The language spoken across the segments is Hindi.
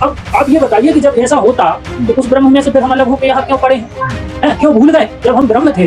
अब आप ये बताइए कि जब ऐसा होता तो उस ब्रह्म में से फिर हम अलग होकर यहाँ क्यों पड़े हैं? क्यों भूल गए? जब हम ब्रह्म थे,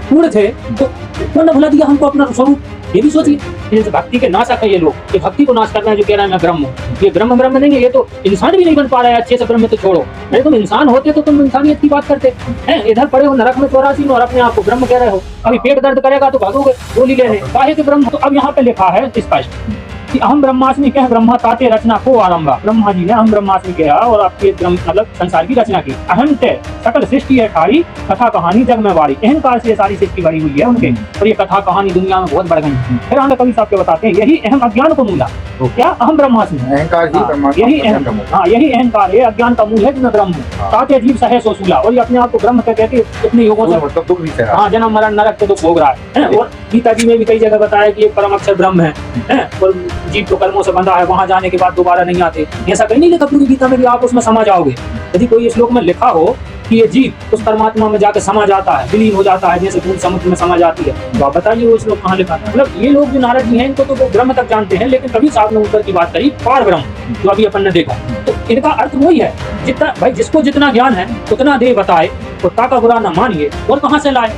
पूर्ण थे, तो कौन ने भुला दिया हमको अपना स्वरूप? ये भी सोचिए। जैसे भक्ति के नाशक है ये लोग, ये भक्ति को नाश करना है, जो कह रहा है मैं ब्रह्म हूँ। ये ब्रह्म ब्रह्म नहीं है, ये तो इंसान भी नहीं बन पा रहा है अच्छे से। ब्रह्म तो छोड़ो, अरे तुम इंसान होते तो तुम इंसानियत की बात करते हैं। इधर पड़े हो नरक में 84 में और अपने आप को ब्रह्म कह रहे हो। अभी पेट दर्द करेगा तो भागोगे गोली लेने, काहे के ब्रह्म? तो अब यहाँ पे लिखा है स्पष्ट कि अहम ब्रह्मास्मि कह ब्रह्मा ताते रचना को आरंभा। ब्रह्मा जी ने अहम ब्रह्मास्मि कहा और आपके मतलब संसार की रचना की। अहम ते सकल सृष्टि है ठाई, कथा कहानी जग में वारी। अहंकार से सारी सृष्टि भरी हुई है उनके, और ये कथा कहानी दुनिया में बहुत बढ़ गई है। फिर आगे कवि साहब के बताते हैं यही अहम अज्ञान को मूला। तो क्या अहम ब्रह्मास्मि, अहंकार ही ब्रह्मास्मि, यही अहंकार है, अज्ञान का मूल है कि मैं ब्रह्म हूँ। ताते जीव सहे सो सूला, और ये अपने आप को ब्रह्म कहते इतने योगों से मतलब दुख भी है। हाँ, जन्म मरण नरक के दुख भोग रहा है। और गीता जी में भी कई जगह बताया कि एक परम अक्षर ब्रह्म है और जीव तो कर्मों से बंधा है, वहां जाने के बाद दोबारा नहीं आते। ऐसा कहीं नहीं लिखा पूरी गीता में कि आप उसमें समा जाओगे। यदि कोई श्लोक में लिखा हो कि ये जीव उस परमात्मा में जाकर समा जाता है, विलीन हो जाता है, जैसे पूर्ण समुद्र में समा जाती है, तो आप बताइए वो श्लोक कहाँ लिखा है? मतलब ये लोग जो नारद जी हैं इनको तो वो ब्रह्म तक जानते हैं, लेकिन कभी साहब ने ऊपर की बात करी पार ब्रह्म, जो अभी अपन ने देखा। तो इनका अर्थ वही है, जितना भाई जिसको जितना ज्ञान है उतना दे बताए, तो ताका बुरा न मानिए और कहाँ से लाए।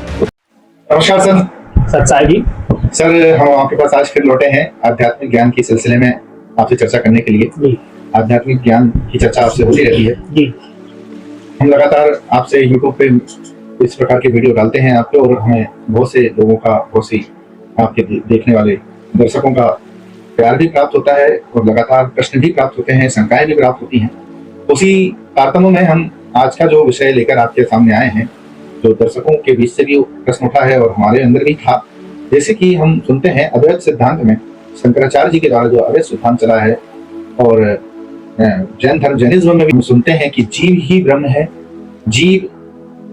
नमस्कार सर। सच्चाई जी सर, हम आपके पास आज फिर लौटे हैं आध्यात्मिक ज्ञान के सिलसिले में आपसे चर्चा करने के लिए। आध्यात्मिक ज्ञान की चर्चा आपसे होती रहती है जी। हम लगातार आपसे यूट्यूब पे इस प्रकार के वीडियो डालते हैं आपके, और हमें बहुत से लोगों का, बहुत सी आपके देखने वाले दर्शकों का प्यार भी प्राप्त होता है और लगातार प्रश्न भी प्राप्त होते हैं, शंकाएं भी प्राप्त होती हैं। उसी तारतम्य में हम आज का जो विषय लेकर आपके सामने आए हैं, जो दर्शकों के बीच से भी प्रश्न उठा है और हमारे अंदर भी था, जैसे कि हम सुनते हैं अद्वैत सिद्धांत में शंकराचार्य जी के द्वारा जो अद्वैत सिद्धांत चला है, और जैन धर्म जैनिज्म में भी हम सुनते हैं कि जीव ही ब्रह्म है। जीव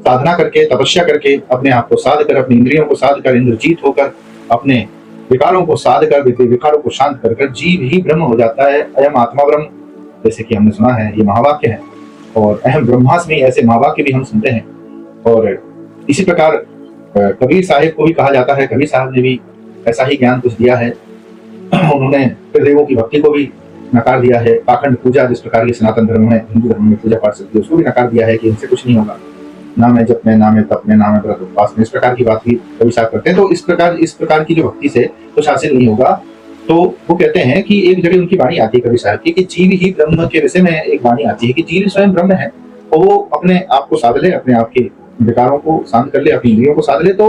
साधना करके, तपस्या करके, अपने आप को साध कर, अपनी इंद्रियों को साध कर, इंद्रजीत होकर, अपने विकारों को साध कर, विकारों को शांत कर जीव ही ब्रह्म हो जाता है। अयम आत्मा ब्रह्म, जैसे कि हमने सुना है, ये महावाक्य है। और अहम ब्रह्मास्मि, ऐसे महावाक्य भी हम सुनते हैं। और इसी प्रकार कबीर साहिब को भी कहा जाता है, कबीर साहब ने भी ऐसा ही ज्ञान कुछ दिया है। उन्होंने देवों की भक्ति को भी नकार दिया है। पाखंड पूजा, जिस प्रकार की सनातन धर्म में, हिंदू धर्म में पूजा पाठ चलती है, उसको भी नकार दिया है कि इनसे कुछ नहीं होगा। नाम है जप में, नाम है तप में, नाम है व्रत उपवास में, इस प्रकार की बात भी कवि साहब करते हैं। तो इस प्रकार की जो भक्ति से कुछ हासिल नहीं होगा, तो वो कहते हैं कि एक जगह उनकी वाणी आती है कवि साहब की कि जीव ही ब्रह्म के विषय में एक वाणी आती है कि जीव स्वयं ब्रह्म है, और वो अपने आप को साध ले, अपने आप के विकारों को शांत कर ले, अपनी इंद्रियों को साध ले, तो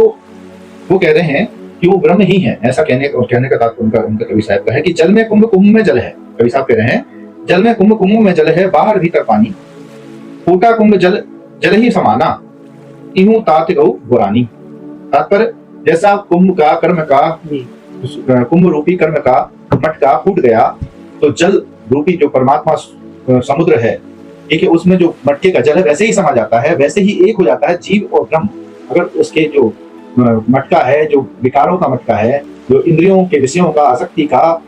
वो कह रहे हैं कि वो ब्रह्म ही है। ऐसा कहने का तात्पर्य उनका कवि साहब का है कि जल में कुंभ, कुंभ में जल है। कवि साहब कह रहे हैं जल में कुंभ, कुंभ में जल है, बाहर भीतर पानी, फूटा कुंभ जल जल ही समाना, इहूं तात गौ बुरानी। तात्पर्य, जैसा कुंभ का कर्म का, कुंभ रूपी कर्म का मटका फूट गया, तो जल रूपी जो परमात्मा समुद्र है, ठीक है, उसमें जो मटके का जल है वैसे ही समा जाता है, वैसे ही एक हो जाता है जीव और ब्रह्म। अगर उसके जो मटका है, जो विकारों का मटका है, जो इंद्रियों के विषयों का, आसक्ति का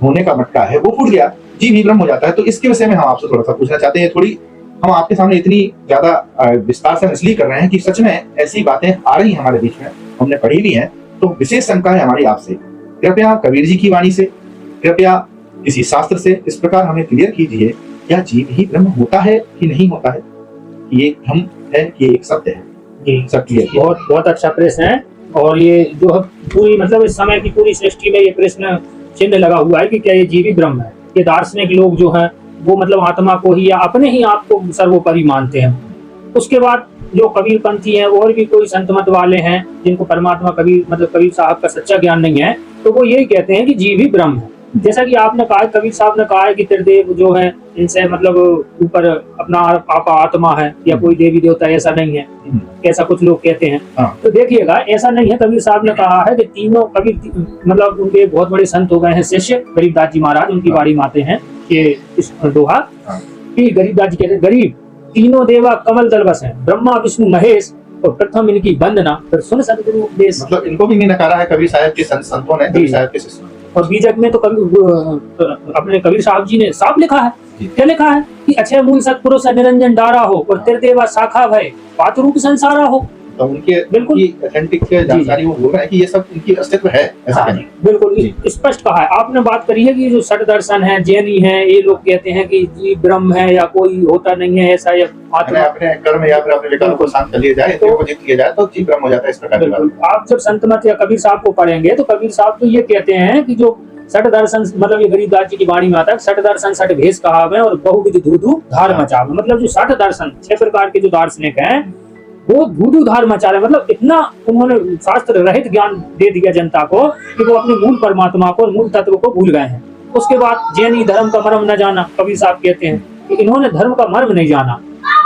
होने का मटका है, वो फूट गया, जीव ही ब्रह्म हो जाता है। तो इसके विषय में हम आपसे थोड़ा सा पूछना चाहते हैं। थोड़ी हम आपके सामने इतनी ज्यादा विस्तार से इसलिए कर रहे हैं कि सच में ऐसी बातें आ रही हैं हमारे बीच में, हमने पढ़ी भी हैं, तो विशेष शंका है हमारी आपसे। कृपया कबीर जी की वाणी से, कृपया किसी शास्त्र से इस प्रकार हमें क्लियर कीजिए, क्या जीव ही ब्रह्म होता है कि नहीं होता है? ये भ्रम है कि एक सत्य है? बहुत बहुत अच्छा प्रश्न है। और ये जो पूरी मतलब इस समय की पूरी सृष्टि में ये प्रश्न चिन्ह लगा हुआ है कि क्या ये जीवी ब्रह्म है। ये दार्शनिक लोग जो हैं वो मतलब आत्मा को ही या अपने ही आप को सर्वोपरि मानते हैं। उसके बाद जो कबीर पंथी हैं और भी कोई संत मत वाले हैं जिनको परमात्मा कबीर साहब का सच्चा ज्ञान नहीं है, तो वो यही कहते हैं कि जीव ही ब्रह्म है। जैसा कि आपने कहा, कबीर साहब ने कहा है कि त्रिदेव जो है इनसे मतलब ऊपर अपना आपा आत्मा है या कोई देवी देवता, ऐसा नहीं है, ऐसा कुछ लोग कहते हैं। तो देखिएगा ऐसा नहीं है। कबीर साहब ने कहा है कि तीनों कबीर मतलब उनके बहुत बड़े संत हो गए हैं शिष्य, गरीबदास जी महाराज, उनकी बाड़ी माते हैं ये इस दोहा कि गरीबदास जी कहते हैं, गरीब तीनों देवा कमल दल बस है, ब्रह्मा विष्णु महेश, और प्रथम इनकी वंदना फिर सुन सदगुरु उपदेश। मतलब इनको भी नहीं नकारा है कबीर साहब के संतों ने, कबीर साहब के शिष्यों ने। और बीजक में तो अपने कबीर साहब जी ने साफ लिखा है, क्या लिखा है कि अच्छे मूल सतपुरुष निरंजन डारा हो, और त्रिदेवा शाखा भय पात्र रूप संसारा हो। तो उनके बिल्कुल ऑथेंटिक जानकारी वो बोल रहे हैं कि ये सब इनकी अस्तित्व है, ऐसा हाँ, कहना। बिल्कुल स्पष्ट कहा है आपने। बात करी है कि जो षट दर्शन है, जैनी है, ये लोग कहते हैं कि जीव ब्रह्म है या कोई होता नहीं है ऐसा, या आत्मा अपने कर्म या फिर अपने विकारों को शांत कर लिया जाए, इंद्रियों को जीत लिया जाए तो जीव ब्रह्म हो जाता है, इस प्रकार की बात। आप जब संत मत या कबीर साहब को पढ़ेंगे तो कबीर साहब तो ये कहते हैं कि जो षट दर्शन, मतलब ये गरीबदास जी की वाणी में आता है, षट दर्शन षट भेष कहावे और बहुविध धूधु धार मचावे। मतलब जो षट दर्शन 6 प्रकार के जो दार्शनिक हैं वो धूधु धार मचा रहे, मतलब इतना उन्होंने शास्त्र रहित ज्ञान दे दिया जनता को कि वो अपने मूल परमात्मा को, मूल तत्व को भूल गए हैं। उसके बाद जैनी धर्म का मर्म न जाना, कबीर साहब कहते हैं कि इन्होंने धर्म का मर्म नहीं जाना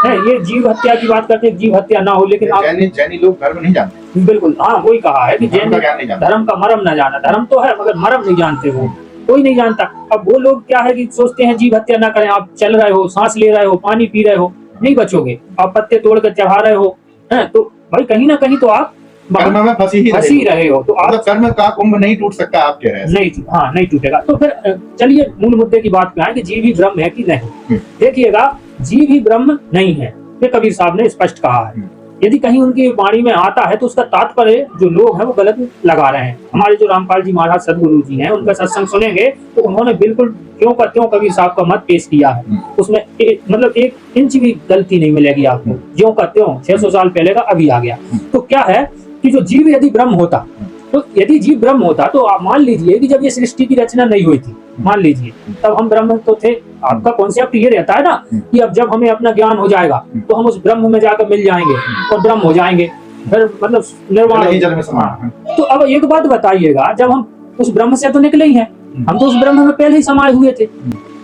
है। ये जीव हत्या की बात करते हैं, जीव हत्या ना हो, लेकिन जैनी लोग धर्म नहीं जानते। बिल्कुल हाँ, वही कहा है कि जैनी धर्म का मर्म न जाना। धर्म तो है मगर मर्म नहीं जानते, वो कोई नहीं जानता। अब वो लोग क्या है कि सोचते हैं जीव हत्या ना करें, आप चल रहे हो, सांस ले रहे हो, पानी पी रहे हो, नहीं बचोगे। आप पत्ते तोड़ कर चढ़ा रहे हो, है तो भाई कहीं ना कहीं तो आप कर्म में फंसी ही रहे हो। तो आप कर्म का कुंभ नहीं टूट सकता, आप कह रहे हैं। नहीं, हाँ नहीं टूटेगा। तो फिर चलिए मूल मुद्दे की बात पे आए कि जीव ही ब्रह्म है कि नहीं। देखिएगा, जीव ही ब्रह्म नहीं है, ये कबीर साहब ने स्पष्ट कहा है। यदि कहीं उनकी वाणी में आता है तो उसका तात्पर्य जो लोग हैं वो गलत लगा रहे हैं। हमारे जो रामपाल जी महाराज सदगुरु जी हैं, उनका सत्संग सुनेंगे तो उन्होंने बिल्कुल क्यों का त्यों कबीर साहब का मत पेश किया है। उसमें मतलब 1 इंच भी गलती नहीं मिलेगी आपको, ज्यों का त्यों 600 साल पहले का अभी आ गया। तो क्या है कि जो जीव यदि ब्रह्म होता, तो यदि जीव ब्रह्म होता तो आप मान लीजिए कि जब ये सृष्टि की रचना नहीं हुई थी, मान लीजिए तब हम ब्रह्म तो थे। आपका कॉन्सेप्ट ये रहता है ना कि अब जब हमें अपना ज्ञान हो जाएगा तो हम उस ब्रह्म में जाकर मिल जाएंगे और ब्रह्म हो जाएंगे, फिर मतलब निर्वाण। तो अब एक बात बताइएगा, जब हम उस ब्रह्म से तो निकले ही हैं, हम तो उस ब्रह्म में पहले ही समाये हुए थे।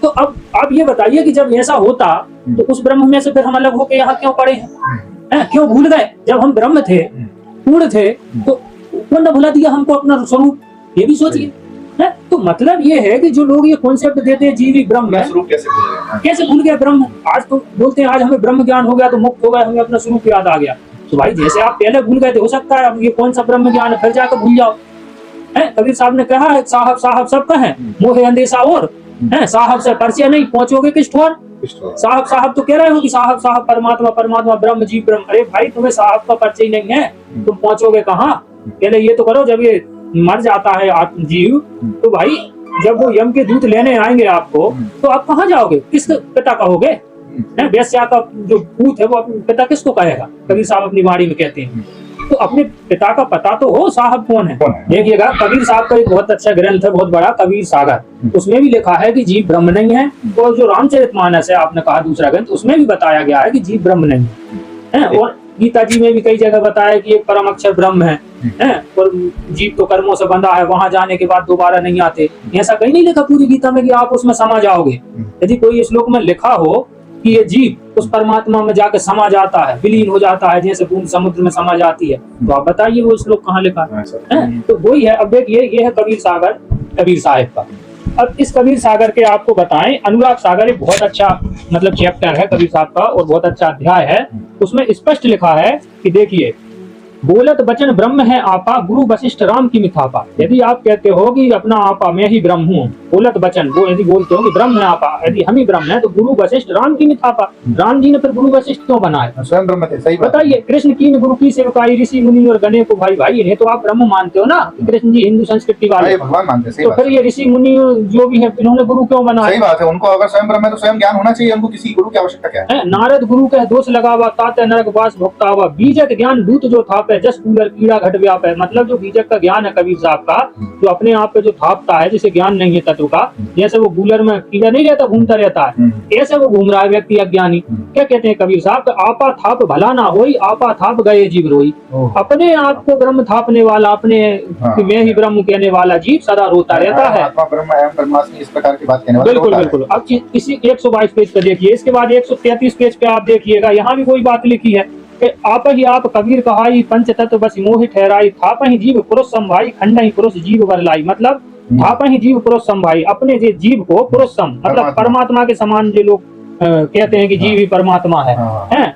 तो अब आप ये बताइए कि जब ऐसा होता तो उस ब्रह्म में से फिर हम अलग होकर यहाँ क्यों पड़े हैं, क्यों भूल गए? जब हम ब्रह्म थे, पूर्ण थे, तो कौन न भुला दिया हमको अपना स्वरूप? ये भी सोचिए। तो मतलब ये है कि जो लोग ये कॉन्सेप्ट देते हैं जीवी ब्रह्म है, कैसे भूल गए ब्रह्म? आज तो बोलते हैं आज हमें ब्रह्म ज्ञान हो गया तो मुक्त हो गए, हमें अपना स्वरूप याद आ गया। तो भाई जैसे आप पहले भूल गए थे, हो सकता है अब ये कौन सा ब्रह्म ज्ञान है फिर जाकर भूल जाओ। कबीर साहब ने कहा है साहब साहब सब कहें मोहे अंदेशा और साहब से परिचय नहीं, पहुंचोगे किस ठोर? साहब साहब तो कह रहे हो कि साहब साहब परमात्मा परमात्मा ब्रह्म जीव ब्रह्म। अरे भाई तुम्हें साहब का परिचय नहीं है, तुम पहुंचोगे कहाँ? पहले ये तो करो, जब ये मर जाता है जीव तो भाई जब वो यम के दूत लेने आएंगे आपको तो आप कहाँ जाओगे? किस पिता कहोगे? वैश्या का जो पूत है वो अपने पिता किसको कहेगा? कबीर साहब अपनी वाणी में कहते हैं। तो अपने पिता का पता तो हो साहब कौन है। देखिएगा कबीर साहब का एक बहुत अच्छा ग्रंथ है, बहुत बड़ा, कबीर सागर, उसमें भी लिखा है कि जीव ब्रह्म नहीं है। और जो रामचरितमानस है, आपने कहा दूसरा ग्रंथ, उसमें भी बताया गया है कि जीव ब्रह्म नहीं है। और गीता जी में भी कई जगह बताया कि एक परम अक्षर ब्रह्म है, और जीव तो कर्मों से बंधा है, वहां जाने के बाद दोबारा नहीं आते। ऐसा कहीं नहीं लिखा पूरी गीता में कि आप उसमें समा जाओगे। यदि कोई श्लोक में लिखा हो कि ये जीव उस परमात्मा में जाकर समा जाता है, विलीन हो जाता है, जैसे बूंद समुद्र में समा जाती है, तो आप बताइए वो श्लोक कहाँ लिखा है? तो वही है। अब देखिए ये है कबीर सागर, कबीर साहिब का। अब इस कबीर सागर के आपको बताएं, अनुराग सागर एक बहुत अच्छा मतलब चैप्टर है कबीर साहब का और बहुत अच्छा अध्याय है। उसमें स्पष्ट लिखा है कि देखिए, बोलत बचन ब्रह्म है आपा, गुरु वशिष्ठ राम की मिथापा। यदि आप कहते हो कि अपना आपा मैं ही ब्रह्म हूँ, बोलत बचन, वो यदि बोलते हो कि ब्रह्म है आपा, यदि हम ही ब्रह्म है, तो गुरु वशिष्ठ राम की मिथापा। राम जी ने फिर गुरु वशिष्ठ क्यों बनाए? स्वयं ब्रह्म थे, सही बात। बताइए, कृष्ण की गुरु की सेवकाई, ऋषि मुनि और गणे को भाई भाई इन्हें तो आप ब्रह्म मानते हो ना, कृष्ण जी हिंदू संस्कृति वाले भगवान मानते हैं। तो फिर ये ऋषि मुनि जो भी है इन्होंने गुरु क्यों बनाया? सही बात है। उनको अगर स्वयं ब्रह्म है तो स्वयं ज्ञान होना चाहिए, उनको किसी गुरु की आवश्यकता क्या है? नारद गुरु के दोष लगावा, ताते नरक वास भुगतावा, बीजक ज्ञान दूत जो थापे, जस कूलर कीड़ा घट व्याप है। मतलब जो बीजक का ज्ञान है कबीर साहब का, जो अपने आप पे जो थापता है, जिसे ज्ञान नहीं है तत्व का, जैसे वो गूलर में कीड़ा नहीं रहता, घूमता रहता है, ऐसे वो घूम रहा है व्यक्ति अज्ञानी। क्या कहते हैं कबीर साहब? आपा थाप भला ना होई, आपा थाप गए जीव रोई। अपने आप को ब्रह्म थापने वाला, अपने मैं ही ब्रह्म कहने वाला जीव सदा रोता रहता है। इस प्रकार की बात कहने वाला बिल्कुल बिल्कुल। अब इसी 122 पेज पे देखिए, इसके बाद 133 पेज पे आप देखिएगा, यहाँ भी कोई बात लिखी है कि आप ही आप कबीर कहाई, पंच तत्व बस मोहि ठहराई, थाप ही जीव पुरुष संभाई, खंड ही पुरुष जीव बरलाई। मतलब थाप ही जीव पुरुष संभाई, अपने जीव को पुरुष सम, मतलब परमात्मा के समान जो लोग कहते हैं कि जीव ही परमात्मा है,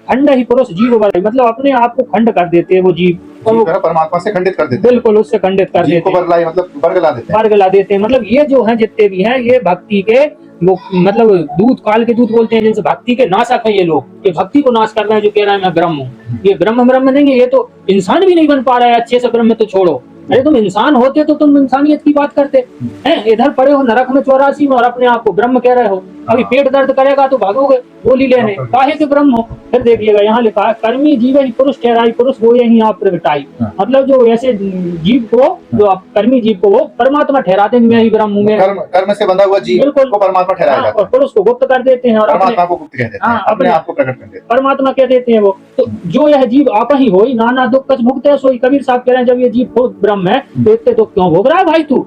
खंड ही पुरुष जीव बरलाई, मतलब अपने आप को खंड कर देते हैं वो जीव, और परमात्मा से खंडित कर देते हैं, बिल्कुल उससे खंडित कर देते हैं, बरलाई मतलब बरगला देते हैं, बरगला देते हैं। मतलब ये जो है जितने भी हैं ये भक्ति के वो मतलब दूत काल के दूत बोलते हैं, जिनसे भक्ति के नाशक है ये लोग, ये भक्ति को नाश कर रहे हैं, जो कह रहे हैं मैं ब्रह्म हूँ। ये ब्रह्म ब्रह्म नहीं है, ये तो इंसान भी नहीं बन पा रहा है अच्छे से, ब्रह्म तो छोड़ो। अरे तुम इंसान होते तो तुम इंसानियत की बात करते हैं, इधर पड़े हो नरक में 84 में और अपने आप को ब्रह्म कह रहे हो। अभी पेट दर्द करेगा तो भागोगे गोली लेने, काहे के ब्रह्म हो। फिर देखिएगा यहाँ लिखा है कर्मी जीव ही पुरुष ठहराई, पुरुष वो यही आप प्रगटाई। मतलब जो ऐसे जीव को, जो आप कर्मी जीव को वो परमात्मा ठहराते हैं, मैं ही ब्रह्म हूँ, कर्म से बंधा हुआ जीव को परमात्मा ठहराया जाता है, और पुरुष को गुप्त कर देते हैं और परमात्मा को गुप्त कह देते हैं, अपने आप को प्रकट कर देते हैं, परमात्मा कह देते हैं वो। तो जो यह जीव आप ही होई नाना दुख कछ भुगते सोई, कबीर साहब कह रहे हैं जब ये जीव खुद ब्रह्म है तो इतने दुख क्यों भोग रहा है भाई तू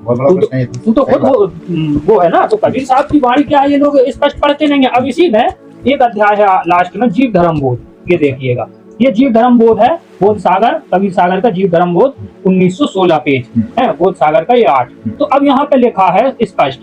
तो खुद वो है ना। तो कबीर साहब की वाणी क्या है ये लोग स्पष्ट पढ़ते नहीं है। अब इसी में एक अध्याय है लास्ट में जीव धर्म बोध, ये देखिएगा, ये जीव धर्म बोध है, बोध सागर, कबीर सागर का जीव धर्म बोध 1916 पेज है, बोध सागर का ये 8। तो अब यहाँ पे लिखा है स्पष्ट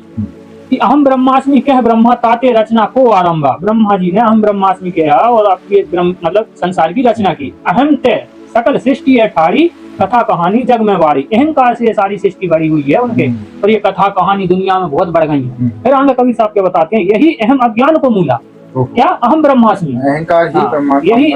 कि अहम ब्रह्मास्मि कह ब्रह्मा ताते रचना को आरंभा। ब्रह्मा जी ने अहम ब्रह्मास्मि कहा और आपके मतलब संसार की रचना की। अहम तय सकल सृष्टि है ठारी, कथा कहानी जग में वारी। अहंकार से सारी सृष्टि बड़ी हुई है उनके, और ये कथा कहानी दुनिया में बहुत बढ़ गई है। फिर आगे कवि साहब के बताते हैं यही अहम अज्ञान को मूला, क्या अहम ब्रह्मास्मि, अहंकार ही यही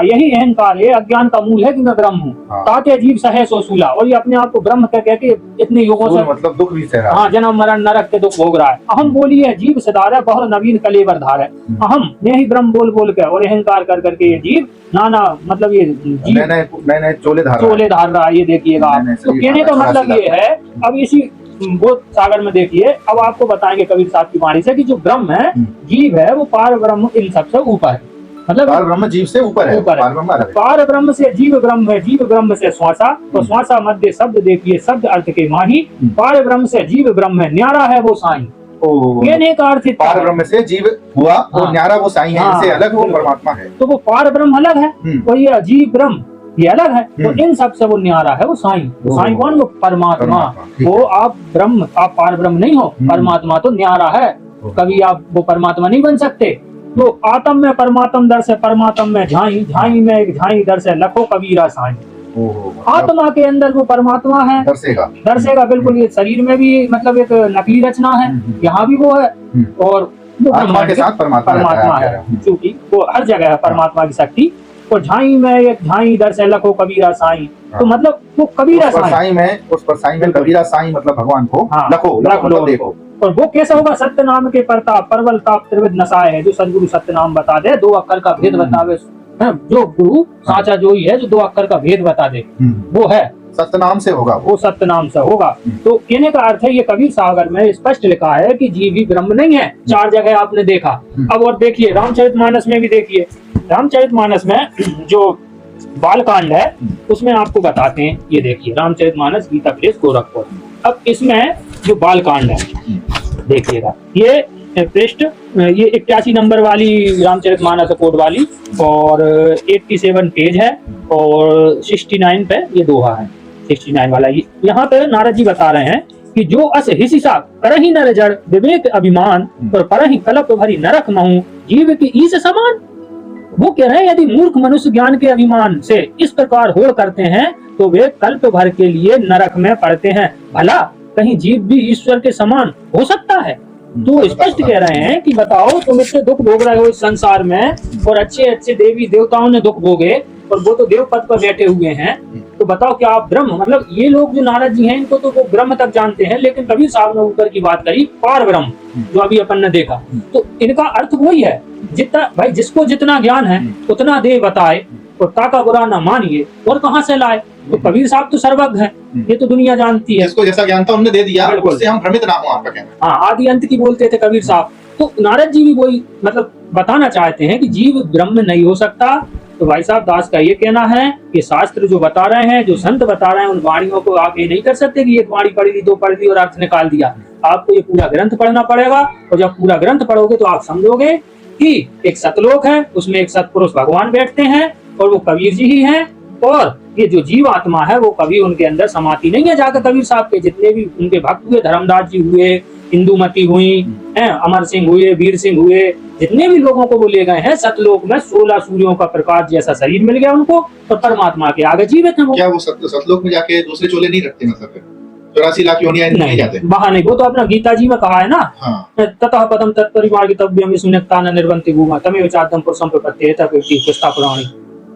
यही अहंकार है, अज्ञान का मूल है कि मैं ब्रह्म हूँ। ताते जीव सहे सो सूला, और ये अपने आप को ब्रह्म कह के इतने युगों से मतलब दुख भी सह रहा है, हाँ जन्म मरण नरक के दुख भोग रहा है। अहम बोली है जीव सदार है, बहुत नवीन कलेवर धार है। अहम ने ही ब्रह्म बोल बोल के और अहंकार कर करके ये जीव नाना मतलब ये जीव नए चोले धार रहा है। ये देखिएगा आप, तो कहने का मतलब ये है। अब इसी बोध सागर में देखिए, अब आपको बताएंगे कबीर साहब की वाणी से कि जो ब्रह्म है, जीव है, वो पार ब्रह्म इन सबसे ऊपर है। मतलब पार ब्रह्म जीव से ऊपर है, पार ब्रह्म से जीव ब्रह्म है, जीव ब्रह्म से श्वासा, तो श्वासा मध्य शब्द देखिए, शब्द अर्थ के माही। पार ब्रह्म से जीव ब्रह्म है, न्यारा है वो साईं। कहने का अर्थ पार ब्रह्म से जीव हुआ और न्यारा वो साईं है, इनसे अलग वो परमात्मा है। तो वो पार ब्रह्म अलग है और ये जीव ब्रह्म ये अलग है। तो इन सब से वो न्यारा है वो साईं। साईं कौन? वो परमात्मा। वो आप ब्रह्म, आप पार ब्रह्म नहीं हो, परमात्मा तो न्यारा है। कभी आप वो परमात्मा नहीं बन सकते। तो आत्म में परमात्म दर से, परमात्म में झाई, झाई में एक झाई दर से लखो कबीरा साईं। आत्मा के अंदर वो परमात्मा है, दर्शेगा बिल्कुल। ये शरीर में भी मतलब एक नकली रचना है, यहाँ भी वो है, और वो आत्मा के साथ परमात्मा है, क्योंकि वो हर जगह है परमात्मा की शक्ति। और झाई में एक झाई दर से लखो कबीरा साईं। तो मतलब वो कबीरा साईं में, उस पर साईं में कबीरा साईं मतलब भगवान को लखो देखो। और वो कैसे होगा? सत्य नाम के प्रताप परवल ताप त्रिविध नसाए है। जो सदगुरु सत्य नाम बता दे, 2 अक्षर का भेद बतावे, जो गुरु साचा जो ही है, जो 2 अक्षर का भेद बता दे, वो है सत्यनाम से होगा, वो सत्यनाम से होगा। तो कहने का अर्थ है ये कबीर सागर में स्पष्ट लिखा है कि जीव भी ब्रह्म नहीं है। 4 जगह आपने देखा। अब और देखिए रामचरितमानस में भी देखिए, रामचरितमानस में जो बालकांड है उसमें आपको बताते हैं। ये देखिए रामचरितमानस गीता प्रेस गोरखपुर। अब इसमें जो बालकांड है देखिएगा, ये पृष्ठ ये 81 नंबर वाली रामचरितमानस कोड वाली, और 87 पेज है, और 69 पे ये दोहा है, 69 वाला। यहाँ पे नारद जी बता रहे हैं कि जो अस हिसिसा करहि नर जड़ विवेक अभिमान, और परहि कलप भरी नरक महु जीव की ईस समान। वो कह रहे हैं यदि मूर्ख मनुष्य ज्ञान के अभिमान से इस प्रकार होड़ करते हैं तो वे कल्प भर के लिए नरक में पड़ते हैं। भला कहीं जीव भी ईश्वर के समान हो सकता है? तो स्पष्ट कह रहे हैं कि बताओ तुम इतने दुख भोग रहे हो इस संसार में, और अच्छे अच्छे देवी देवताओं ने दुख भोगे, और वो तो देव पद पर बैठे हुए हैं। तो बताओ क्या आप ब्रह्म, मतलब ये लोग जो नारद जी हैं इनको तो वो ब्रह्म तक जानते हैं, लेकिन कबीर साहब ने ऊपर की बात करी पार ब्रह्म, जो अभी अपन ने देखा। तो इनका अर्थ वही है, जितना भाई जिसको जितना ज्ञान है उतना दे बताए, और ताका बुरा न मानिए और कहाँ से लाए। तो कबीर साहब तो सर्वज्ञ हैं, ये तो दुनिया जानती है। जिसको जैसा ज्ञान था उन्होंने दे दिया, उससे हम भ्रमित ना हो, आपका कहना। हाँ, आदि अंत की बोलते थे कबीर साहब। तो नारद जी भी वही मतलब बताना चाहते हैं कि जीव ब्रह्म नहीं हो सकता। तो भाई साहब दास का ये कहना है कि शास्त्र जो बता रहे हैं, जो संत बता रहे हैं, उन वाणियों को आप ये नहीं कर सकते कि एक वाणी पढ़ी दी, 2 पढ़ दी और अर्थ निकाल दिया। आपको ये पूरा ग्रंथ पढ़ना पड़ेगा, और जब पूरा ग्रंथ पढ़ोगे तो आप समझोगे कि एक सतलोक है, उसमें एक सतपुरुष भगवान बैठते हैं, और वो कबीर जी ही हैं। और ये जो जीव आत्मा है वो कभी उनके अंदर समाती नहीं है। जाकर कबीर साहब के जितने भी उनके भक्त हुए, धर्मदास जी हुए, इंदुमती हुई हैं, अमर सिंह हुए, वीर सिंह हुए, जितने भी लोगों को वो ले गए हैं सतलोक में 16 सूर्यों का प्रकाश जैसा शरीर मिल गया उनको, तो परमात्मा के आगे जीवित हैं वो। क्या वो सतलोक में जाके दूसरे चोले नहीं रखते, मतलब 84 लाख योनियां नहीं जाते वहां नहीं, वो तो अपना गीता जी में कहा है ना, हाँ। ततः पदम तत्परिमार्गितव्यम विष्णुक्तान निर्वन्ति भूमा तमेव चाद्यं पुरुषं प्रपद्येत कीर्ति पुष्टा पुराणी।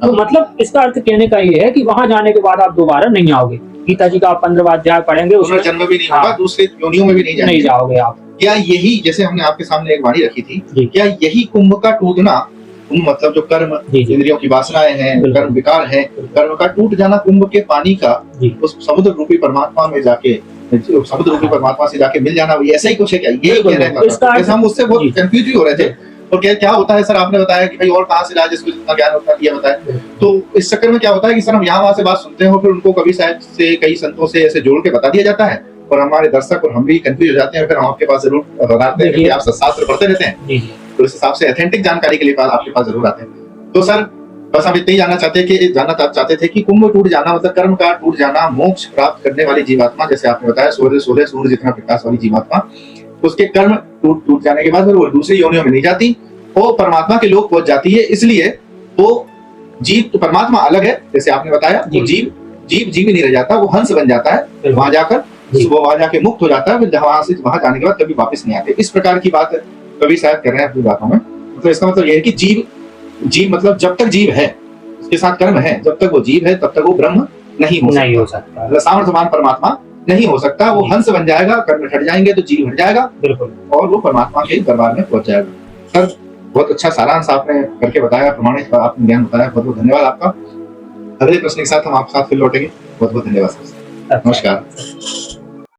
तो मतलब इसका अर्थ कहने का ये है कि वहां जाने के बाद आप दोबारा नहीं आओगे। गीता जी का आप 15वां अध्याय पढ़ेंगे, उसमें जन्म भी नहीं होगा, दूसरे योनियों में भी नहीं जाओगे आप। क्या यही, जैसे हमने आपके सामने एक वाणी रखी थी, क्या यही कुंभ का टूटना, मतलब जो कर्म इंद्रियों की वासनाएं हैं, कर्म विकार है, कर्म का टूट जाना कुंभ के पानी का उस समुद्र रूपी परमात्मा में जाके, समुद्र रूपी परमात्मा से जाके मिल जाना, ऐसा ही कुछ है क्या? ये कह रहे थे हम, उससे बहुत कंफ्यूज भी हो रहे थे। और क्या होता है सर, आपने बताया कि भाई और कहाँ से लाया जिसको जितना ज्ञान होता है, ये बताया। तो इस चक्कर में क्या होता है कि सर हम यहाँ वहां से बात सुनते हैं और फिर उनको कभी शायद से कई संतों से ऐसे जोड़ के बता दिया जाता है, और हमारे दर्शक और हम भी कंफ्यूज हो जाते हैं। फिर हम आपके पास जरूर बताते हैं कि आप शास्त्र पढ़ते रहते हैं, तो इस हिसाब से ऑथेंटिक जानकारी के लिए आपके पास जरूर आते हैं। तो सर बस हम इतना ही जानना चाहते थे कि कुंभ टूट जाना मतलब कर्म का टूट जाना, मोक्ष प्राप्त करने वाली जीवात्मा, जैसे आपने बताया 16 सूर्य जितना प्रकाश वाली जीवात्मा, उसके कर्म टूट जाने के बाद फिर वो दूसरी योनियों में नहीं जाती, वो परमात्मा के लोग पहुंच जाती है। इसलिए वो जीव तो परमात्मा अलग है, जैसे आपने बताया, वो जीव ही नहीं रह जाता, वो हंस बन जाता है, वहां जाकर वो वहां जाके मुक्त हो जाता है, फिर वहां जाने के बाद कभी वापस नहीं आते। इस प्रकार की बात कभी शायद कर रहे हैं अपनी बातों में। मतलब इसका मतलब ये है कि जीव मतलब जब तक जीव है उसके साथ कर्म है, जब तक वो जीव है तब तक वो ब्रह्म नहीं हो सकता। मतलब सामर्थ्यवान परमात्मा नहीं हो सकता, वो हंस बन जाएगा, कर्म हट जाएंगे तो जीव हट जाएगा, बिल्कुल, और वो परमात्मा के दरबार में पहुंच जाएगा। सर बहुत अच्छा सारांश आपने करके बताया, प्रमाणित आपने ज्ञान बताया, बहुत बहुत धन्यवाद आपका। अगले प्रश्न के साथ हम आपके साथ फिर लौटेंगे। बहुत बहुत धन्यवाद सर, नमस्कार।